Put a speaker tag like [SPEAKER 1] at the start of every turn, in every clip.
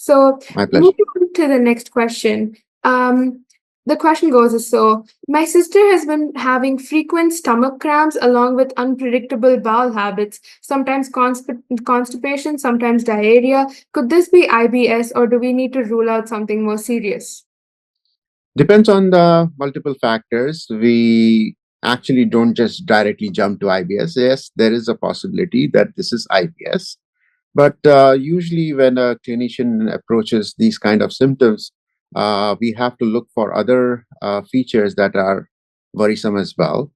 [SPEAKER 1] So
[SPEAKER 2] My pleasure.
[SPEAKER 1] moving on to the next question. The question goes as so: my sister has been having frequent stomach cramps along with unpredictable bowel habits, sometimes constipation, sometimes diarrhea. Could this be IBS, or do we need to rule out something more serious?
[SPEAKER 2] Depends on the multiple factors. We actually don't just directly jump to IBS. Yes, there is a possibility that this is IBS. But usually, when a clinician approaches these kind of symptoms, we have to look for other features that are worrisome as well.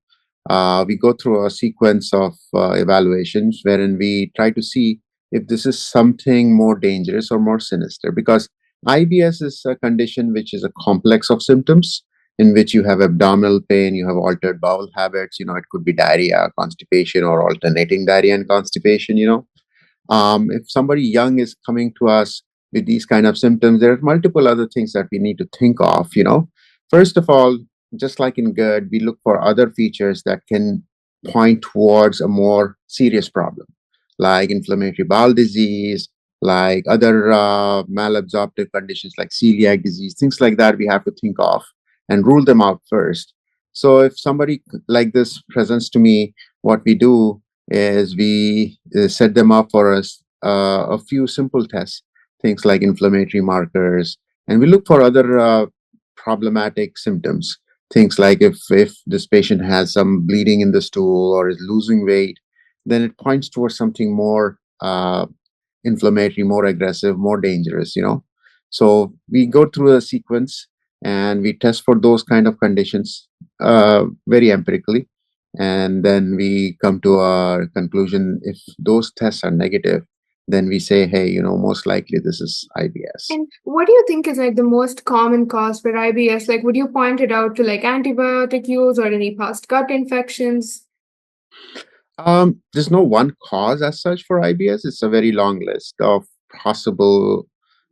[SPEAKER 2] We go through a sequence of evaluations wherein we try to see if this is something more dangerous or more sinister. Because IBS is a condition which is a complex of symptoms in which you have abdominal pain, you have altered bowel habits. It could be diarrhea, constipation, or alternating diarrhea and constipation. If somebody young is coming to us with these kind of symptoms, there are multiple other things that we need to think of. First of all, just like in GERD, we look for other features that can point towards a more serious problem, like inflammatory bowel disease, like other malabsorptive conditions like celiac disease, things like that we have to think of and rule them out first. So if somebody like this presents to me, what we do is we set them up for us a few simple tests, things like inflammatory markers, and we look for other problematic symptoms, things like if this patient has some bleeding in the stool or is losing weight, then it points towards something more inflammatory, more aggressive, more dangerous. So we go through a sequence and we test for those kind of conditions very empirically, and then we come to our conclusion. If those tests are negative, then we say, hey, most likely this is IBS.
[SPEAKER 1] And what do you think is like the most common cause for IBS? Like, would you point it out to like antibiotic use or any past gut infections?
[SPEAKER 2] There's no one cause as such for IBS. It's a very long list of possible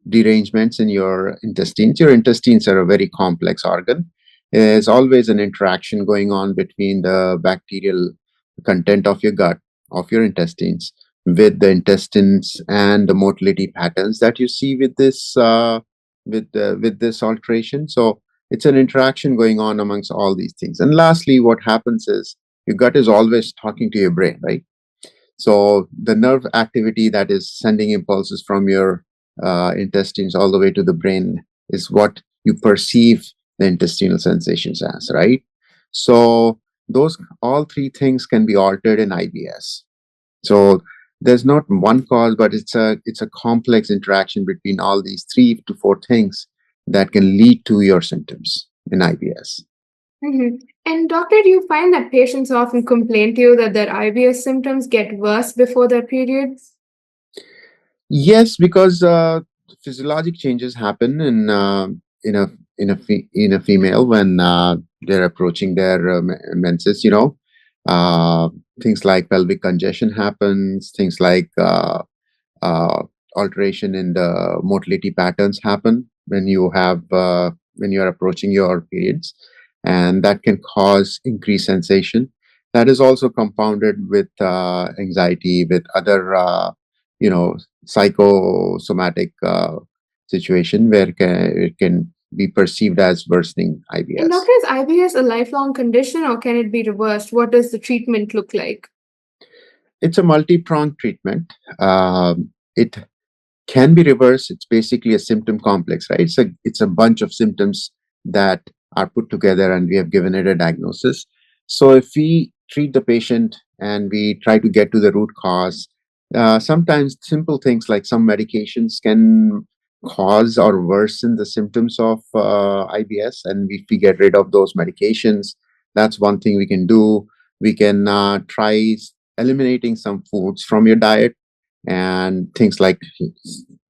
[SPEAKER 2] derangements in your intestines. Your intestines are a very complex organ. There's always an interaction going on between the bacterial content of your gut, of your intestines, with the intestines and the motility patterns that you see with this alteration. So it's an interaction going on amongst all these things. And lastly, what happens is your gut is always talking to your brain, right? So the nerve activity that is sending impulses from your intestines all the way to the brain is what you perceive the intestinal sensations as, right? So those all three things can be altered in IBS. So there's not one cause, but it's a complex interaction between all these 3 to 4 things that can lead to your symptoms in IBS.
[SPEAKER 1] Mhm. And doctor, do you find that patients often complain to you that their IBS symptoms get worse before their periods?
[SPEAKER 2] Yes, because physiologic changes happen in a female when they're approaching their menses. Uh, Things like pelvic congestion happens. Things like uh, alteration in the motility patterns happen when you are approaching your periods, and that can cause increased sensation. That is also compounded with anxiety, with other you know psychosomatic situation where it can be perceived as worsening
[SPEAKER 1] And
[SPEAKER 2] IBS.
[SPEAKER 1] doctor, is IBS a lifelong condition or can it be reversed? What does the treatment look like?
[SPEAKER 2] It's a multi-pronged treatment. It can be reversed. It's basically a symptom complex, right? It's a bunch of symptoms that are put together, and we have given it a diagnosis. So if we treat the patient and we try to get to the root cause, sometimes simple things like some medications can cause or worsen the symptoms of IBS, and if we get rid of those medications, that's one thing we can do. We can try eliminating some foods from your diet, and things like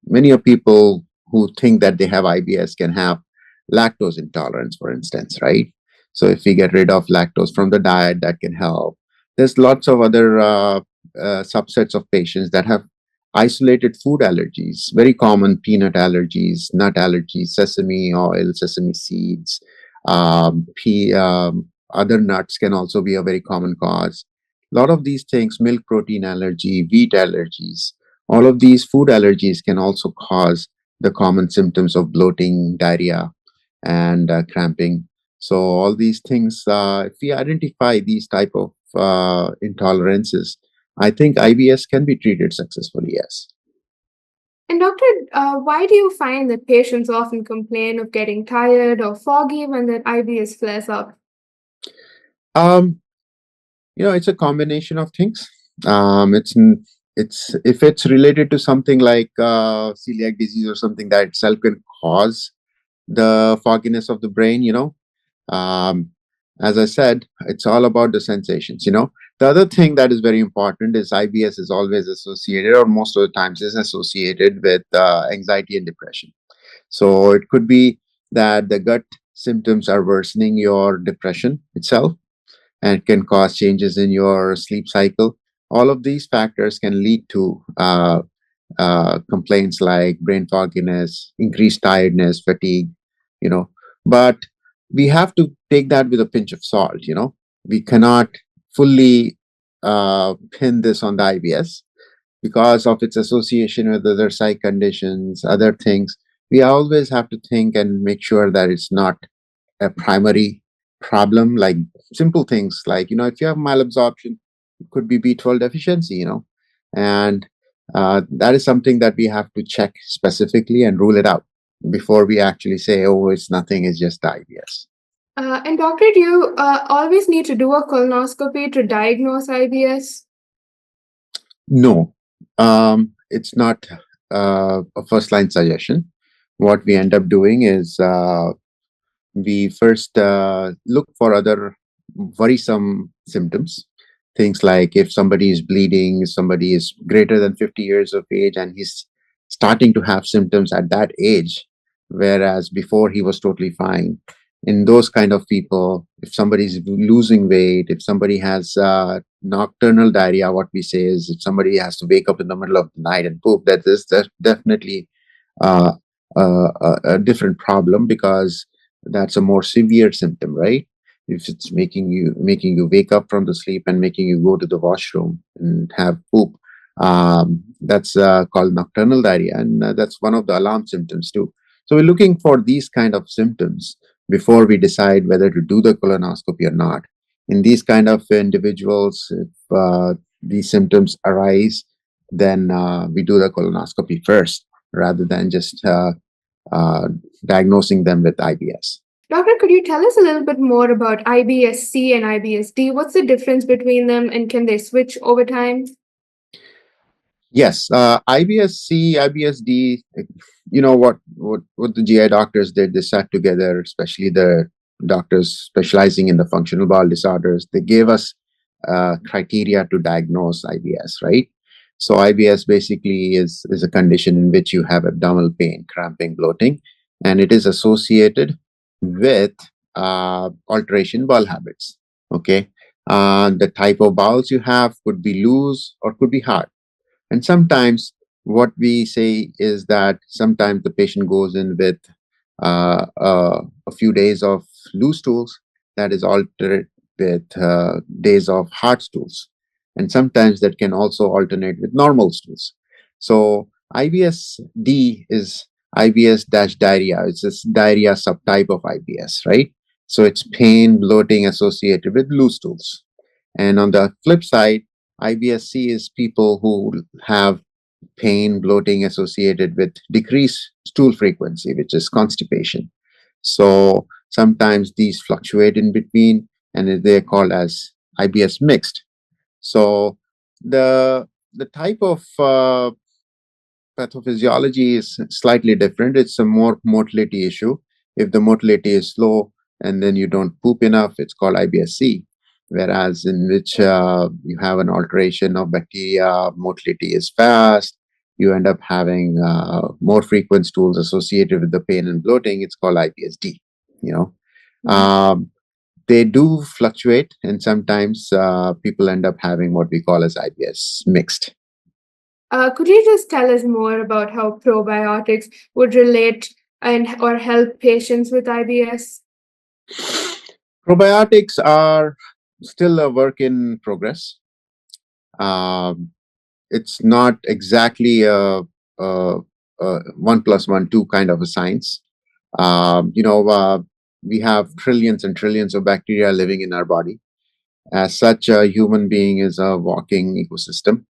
[SPEAKER 2] many of people who think that they have IBS can have lactose intolerance, for instance, right? So if we get rid of lactose from the diet, that can help. There's lots of other subsets of patients that have isolated food allergies, very common peanut allergies, nut allergies, sesame oil, sesame seeds, other nuts can also be a very common cause. A lot of these things, milk protein allergy, wheat allergies, all of these food allergies can also cause the common symptoms of bloating, diarrhea, and cramping. So all these things, if we identify these type of intolerances, I think IBS can be treated successfully. Yes.
[SPEAKER 1] And doctor, why do you find that patients often complain of getting tired or foggy when their IBS flares up?
[SPEAKER 2] Um, it's a combination of things. It's if it's related to something like celiac disease or something that itself can cause the fogginess of the brain. Um, as I said, it's all about the sensations. The other thing that is very important is IBS is always associated, or most of the times is associated with anxiety and depression. So it could be that the gut symptoms are worsening your depression itself and can cause changes in your sleep cycle. All of these factors can lead to complaints like brain fogginess, increased tiredness, fatigue, you know. But we have to take that with a pinch of salt. We cannot fully pin this on the IBS because of its association with other psych conditions, other things. We always have to think and make sure that it's not a primary problem, like simple things like, if you have malabsorption, it could be B12 deficiency, and that is something that we have to check specifically and rule it out before we actually say, oh, it's nothing, it's just IBS.
[SPEAKER 1] And doctor, do you always need to do a colonoscopy to diagnose IBS?
[SPEAKER 2] No, it's not a first line suggestion. What we end up doing is we first look for other worrisome symptoms. Things like if somebody is bleeding, somebody is greater than 50 years of age, and he's starting to have symptoms at that age, whereas before he was totally fine. In those kind of people, if somebody is losing weight, if somebody has nocturnal diarrhea, what we say is if somebody has to wake up in the middle of the night and poop, that is definitely uh, a different problem because that's a more severe symptom, right? If it's making you wake up from the sleep and making you go to the washroom and have poop, that's called nocturnal diarrhea, and that's one of the alarm symptoms too. So we're looking for these kind of symptoms before we decide whether to do the colonoscopy or not. In these kind of individuals, if these symptoms arise, then we do the colonoscopy first rather than just uh, diagnosing them with IBS.
[SPEAKER 1] Doctor, could you tell us a little bit more about IBS-C and IBS-D? What's the difference between them and can they switch over time?
[SPEAKER 2] Yes, IBS-C, IBS-D. What the GI doctors did. They sat together, especially the doctors specializing in the functional bowel disorders. They gave us criteria to diagnose IBS, right? So IBS basically is a condition in which you have abdominal pain, cramping, bloating, and it is associated with alteration bowel habits. Okay, the type of bowels you have could be loose or could be hard, and sometimes what we say is that sometimes the patient goes in with a few days of loose stools that is altered with days of hard stools. And sometimes that can also alternate with normal stools. So IBS-D is IBS-diarrhea. It's this diarrhea subtype of IBS, right? So it's pain, bloating associated with loose stools. And on the flip side, IBS-C is people who have pain, bloating associated with decreased stool frequency, which is constipation. So sometimes these fluctuate in between, and they're called as IBS mixed. So the type of pathophysiology is slightly different. It's a more motility issue. If the motility is slow and then you don't poop enough, it's called IBS-C. Whereas in which you have an alteration of bacteria, motility is fast, you end up having more frequent stools associated with the pain and bloating. It's called IBS-D. You know,
[SPEAKER 1] Mhm.
[SPEAKER 2] they do fluctuate, and sometimes people end up having what we call as IBS mixed.
[SPEAKER 1] Could you just tell us more about how probiotics would relate and or help patients with IBS?
[SPEAKER 2] Probiotics are still a work in progress. Um, it's not exactly a one plus one, two kind of a science. You know, we have trillions and trillions of bacteria living in our body. As such, a human being is a walking ecosystem.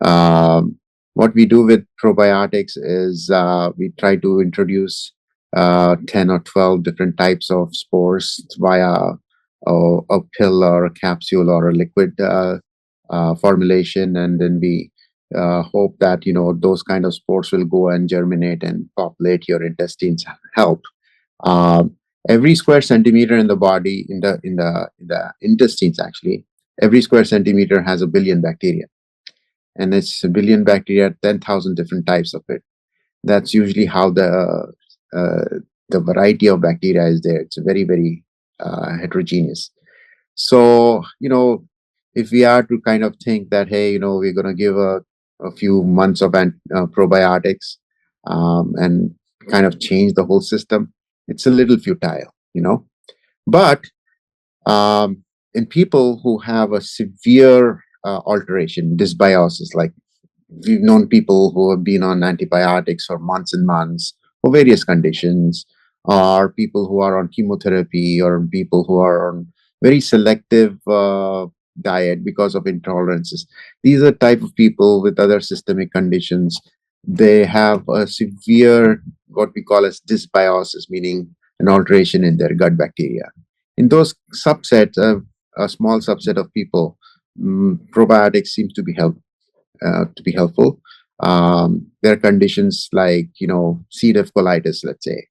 [SPEAKER 2] Um, what we do with probiotics is we try to introduce 10 or 12 different types of spores via a pill or a capsule or a liquid formulation. And then we hope that, you know, those kind of spores will go and germinate and populate your intestines, help. Um, every square centimeter in the body, in the intestines, actually, every square centimeter has a billion bacteria, and it's a billion bacteria, 10,000 different types of it. That's usually how uh, the variety of bacteria is there. It's very, very heterogeneous. So, you know, if we are to kind of think that, hey, you know, we're going to give a few months of probiotics and kind of change the whole system, it's a little futile, you know. But um, in people who have a severe alteration, dysbiosis, like we've known people who have been on antibiotics for months and months for various conditions, or people who are on chemotherapy, or people who are on very selective diet because of intolerances. These are type of people with other systemic conditions. They have a severe, what we call as dysbiosis, meaning an alteration in their gut bacteria. In those subsets, a small subset of people, probiotics seems to be helpful. There are conditions like, you know, C. diff colitis, let's say.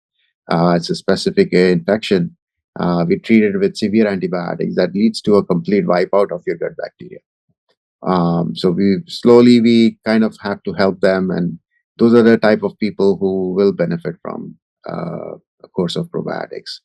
[SPEAKER 2] It's a specific infection. We treat it with severe antibiotics that leads to a complete wipeout of your gut bacteria. So we kind of have to help them, and those are the type of people who will benefit from a course of probiotics.